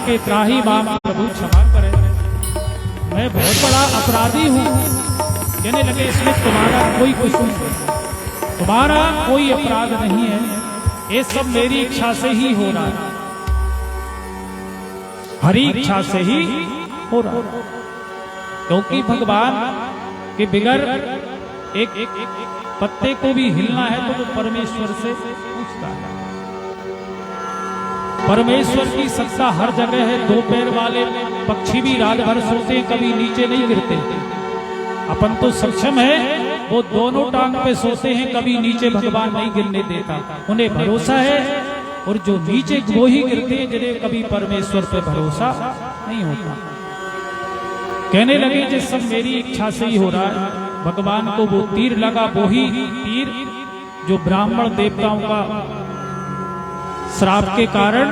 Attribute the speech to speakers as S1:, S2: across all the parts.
S1: के त्राही माम प्रभु क्षमा करें, मैं बहुत बड़ा अपराधी हूँ। कहने लगे इसमें तुम्हारा कोई कसूर नहीं, तुम्हारा कोई अपराध नहीं है, ये सब मेरी इच्छा से ही हो रहा है, हरी इच्छा से ही हो रहा है। क्योंकि भगवान के बिगर एक पत्ते को भी हिलना है तो वो परमेश्वर से पूछता है। परमेश्वर की सत्ता हर जगह है। दो पैर वाले पक्षी भी रात भर सोते, कभी नीचे नहीं गिरते। अपन तो सक्षम है, वो दोनों टांग पे सोते हैं, कभी नीचे भगवान नहीं गिरने देता, उन्हें भरोसा है। और जो नीचे वो ही गिरते हैं जिन्हें कभी परमेश्वर पे भरोसा नहीं होता। कहने लगे जिस सब मेरी इच्छा से ही हो रहा है। भगवान को वो तीर लगा, वो ही तीर जो ब्राह्मण देवताओं का श्राप के कारण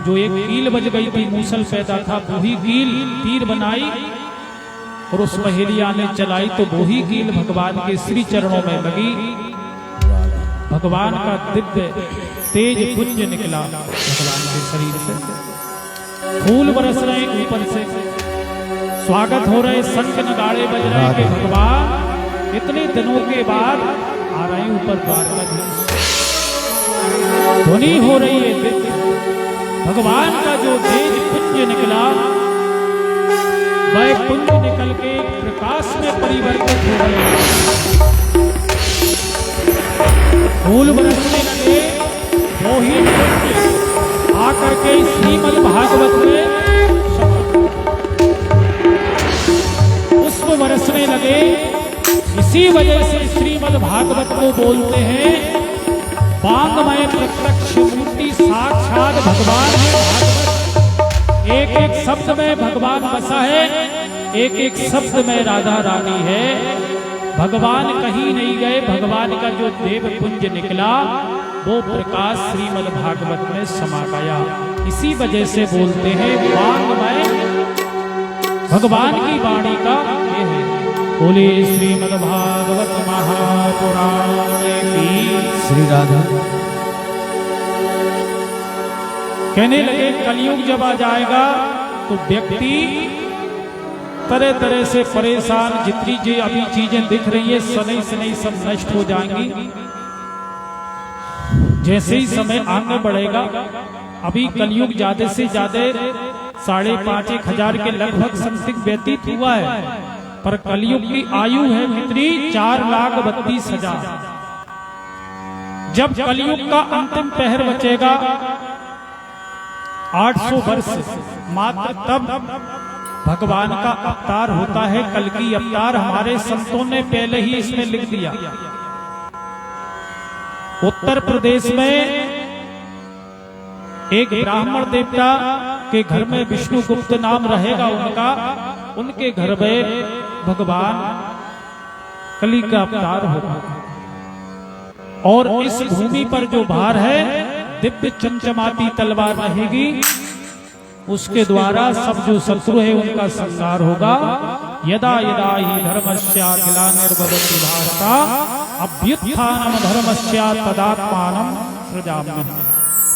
S1: जो एक कील बज गई थी, मूसल पैदा था, वो ही कील तीर बनाई और उस महेलिया ने चलाई तो वो ही कील भगवान के श्री चरणों में लगी। भगवान का दिव्य तेज पुंज निकला भगवान के शरीर से, फूल बरस रहे ऊपर से, स्वागत हो रहे, शंख नगाड़े बज रहे कि भगवान इतने दिनों के बाद आ रहे हैं ऊपर द्वारकाधीश। ध्वनि हो रही है, भगवान का जो तेज पुंज निकला वह पुंज निकल के प्रकाश में परिवर्तित हो गया। फूल बरसने लगे, वो ही पुंज आकर के श्रीमद् भागवत में पुष्प बरसने लगे। इसी वजह से श्रीमद् भागवत को बोलते हैं वांगमय प्रत्यक्ष मूर्ति, साक्षात भगवान है भागवत। एक एक शब्द में भगवान बसा है, एक एक शब्द में राधा रानी है। भगवान कहीं नहीं गए, भगवान का जो देव पुंज निकला वो प्रकाश श्रीमद् भागवत में समा गया। इसी वजह से बोलते हैं वांगमय भगवान की वाणी का ये है। बोले श्रीमद् भागवत महापुराण की
S2: श्री राधा।
S1: कहने लगे कलयुग जब आ जाएगा तो व्यक्ति तरह तरह से परेशान, जितनी जो अभी चीजें दिख रही है सनई सनई सब नष्ट हो जाएंगी। जैसे ही समय आगे बढ़ेगा, अभी कलयुग ज्यादा से ज्यादा 5,500 के लगभग समथिंग व्यतीत हुआ है, पर कलयुग की आयु है कितनी? 4,32,000। जब कलयुग का अंतिम पहर बचेगा 800 वर्ष मात्र, तब भगवान का अवतार होता है, कल की अवतार। हमारे संतों ने पहले ही इसमें लिख दिया। उत्तर प्रदेश में एक ब्राह्मण देवता के घर में विष्णुगुप्त नाम रहेगा उनका, उनके घर में भगवान कली का अवतार होगा। और इस भूमि पर जो भार है दिव्य चमचमाती तलवार रहेगी, उसके द्वारा सब जो शत्रु है उनका संहार होगा। यदा यदा ही धर्मस्य ग्लानिर्भवति भारत अभ्युत्थानम धर्मस्य तदात्मानं सृजाम्यहम्।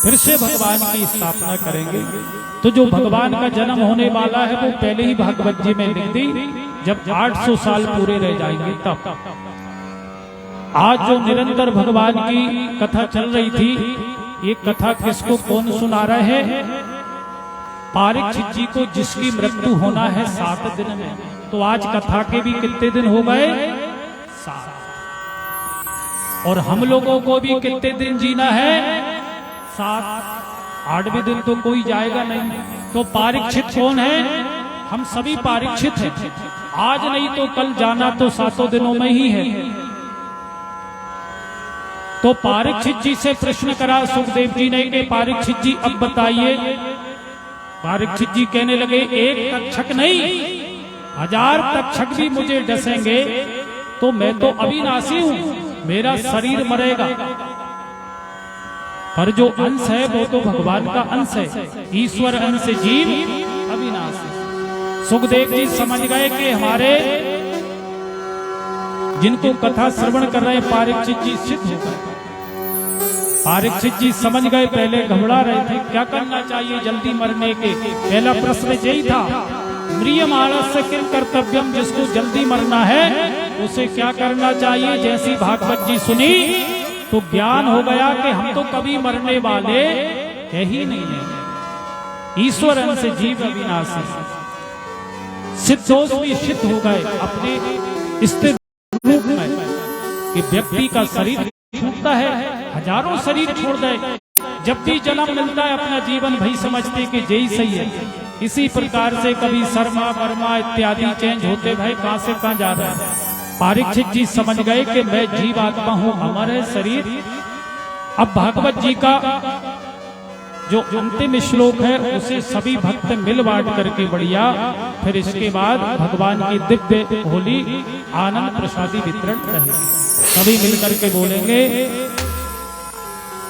S1: फिर से भगवान की स्थापना करेंगे। तो जो भगवान का जन्म होने वाला है वो पहले ही भागवत जी में लिख दी, जब 800 साल पूरे रह जाएंगे तब। आज जो निरंतर भगवान की कथा चल रही थी, ये कथा किसको कौन सुना रहे हैं? परीक्षित जी को, जिसकी मृत्यु होना है 7 दिन में। तो आज कथा के भी कितने दिन हो गए? 7। और हम लोगों को भी कितने दिन जीना है? 7। 8वें दिन तो कोई जाएगा नहीं। तो परीक्षित कौन है? हम सभी परीक्षित हैं। आज नहीं तो कल जाना तो 7 दिनों में ही है। तो परीक्षित जी से प्रश्न करा सुखदेव जी ने कि परीक्षित जी अब बताइए। परीक्षित जी कहने लगे एक तक्षक नहीं, 1000 तक्षक भी मुझे डसेंगे तो मैं तो अविनाशी हूं, मेरा शरीर मरेगा, पर जो अंश है वो तो भगवान का अंश है। ईश्वर अंश जीव अविनाशी। सुखदेव जी समझ गए कि हमारे जिनको कथा श्रवण कर रहे परीक्षित जी सिद्ध होगा। परीक्षित जी समझ गए, पहले घबरा रहे थे क्या करना चाहिए जल्दी मरने के। पहला प्रश्न यही था, म्रियमाणस्य किम कर्तव्यम, जिसको जल्दी मरना है उसे क्या करना चाहिए। जैसी भागवत जी सुनी तो ज्ञान हो गया कि हम तो कभी मरने वाले है ही नहीं है। ईश्वर से जीव अविनाशी, सिद्धोष भी सिद्ध हो गए अपने स्थिर रूप में कि व्यक्ति का शरीर छूटता है, हजारों शरीर छोड़ दे, जब भी जन्म मिलता है अपना जीवन भाई समझते कि यही सही है। इसी प्रकार से कभी शर्मा वर्मा इत्यादि चेंज होते भाई कहां से कहां जा रहा है। परीक्षित जी समझ गए कि मैं जीव आत्मा हूं, अमर है शरीर। अब भागवत जी का जो अंतिम श्लोक है उसे सभी भक्त मिल बांट करके बढ़िया, फिर इसके बाद भगवान की दिव्य होली आनंद प्रसादी वितरण करेंगे। सभी मिलकर के बोलेंगे,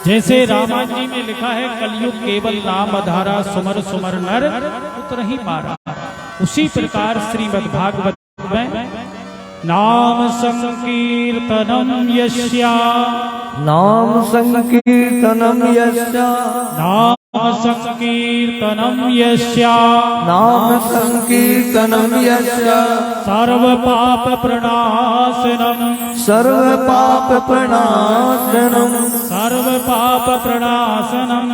S1: जैसे रामायण जी में लिखा है कलयुग केवल नाम आधारा, सुमर सुमर नर उतर ही पारा। उसी प्रकार श्रीमद् भागवत में नाम संकीर्तनम यस्या,
S2: नाम संकीर्तनम यस्या,
S1: नाम संकीर्तनम यस्या,
S2: नाम संकीर्तनम यस्या,
S1: सर्व पाप प्रणाशनम,
S2: सर्व पाप प्रणाशनम,
S1: सर्व पाप प्रणाशनम,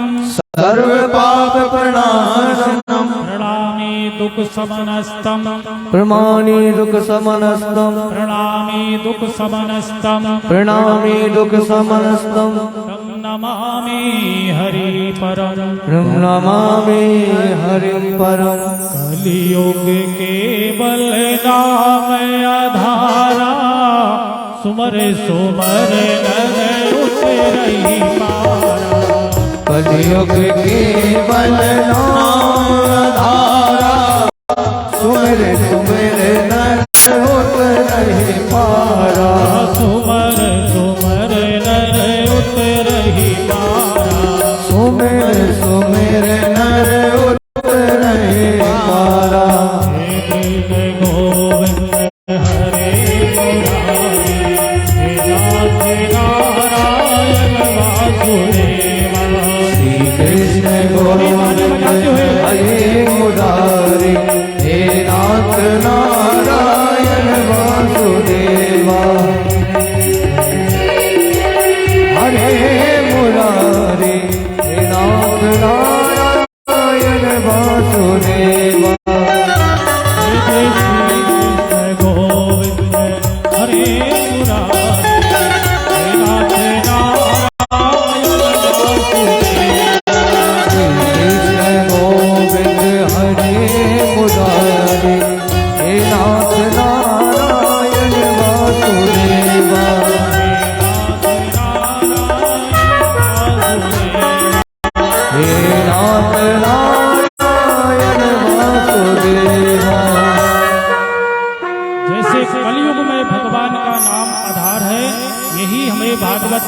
S2: सर्व पाप प्रणाशनम,
S1: प्रणामी दुख समनस्तम,
S2: प्रमाणी दुख समनस्तम,
S1: प्रणामी दुख समनस्तम,
S2: प्रणामी दुख समनस्तम,
S1: तं नमामि हरि परम,
S2: नमामि हरि परम।
S1: कलियुग केवल नाम आधारा, सुमर सुमर नर उतरहि पारा।
S2: कलियुग केवल नाम आधारा, सुमिर सुमिर नर उतरहि पारा।
S1: सुमर सुमर नर उतरहि पारा,
S2: सुमिर सुमिर नर उतरहि पारा।
S1: हे कृष्ण गोविंद हरे मुरारी, हे नाथ नारायण वासुदेवा।
S2: श्री कृष्ण गोविंद हरे मुरारी, हे नाथ नारायण वासुदेवा। हरे मुरारी, हे नाथ नारायण वासुदेवा।
S1: हे कृष्ण गोविंद हरे मुरारी, हे नाथ नारायण वासुदेवा।
S2: कृष्ण गोविंद हरे मुरारी, हे नाथ नारायण वासुदेवा। हे नाथ नारायण वासुदेवा।
S1: जैसे कलयुग में भगवान का नाम आधार है, यही हमें भागवत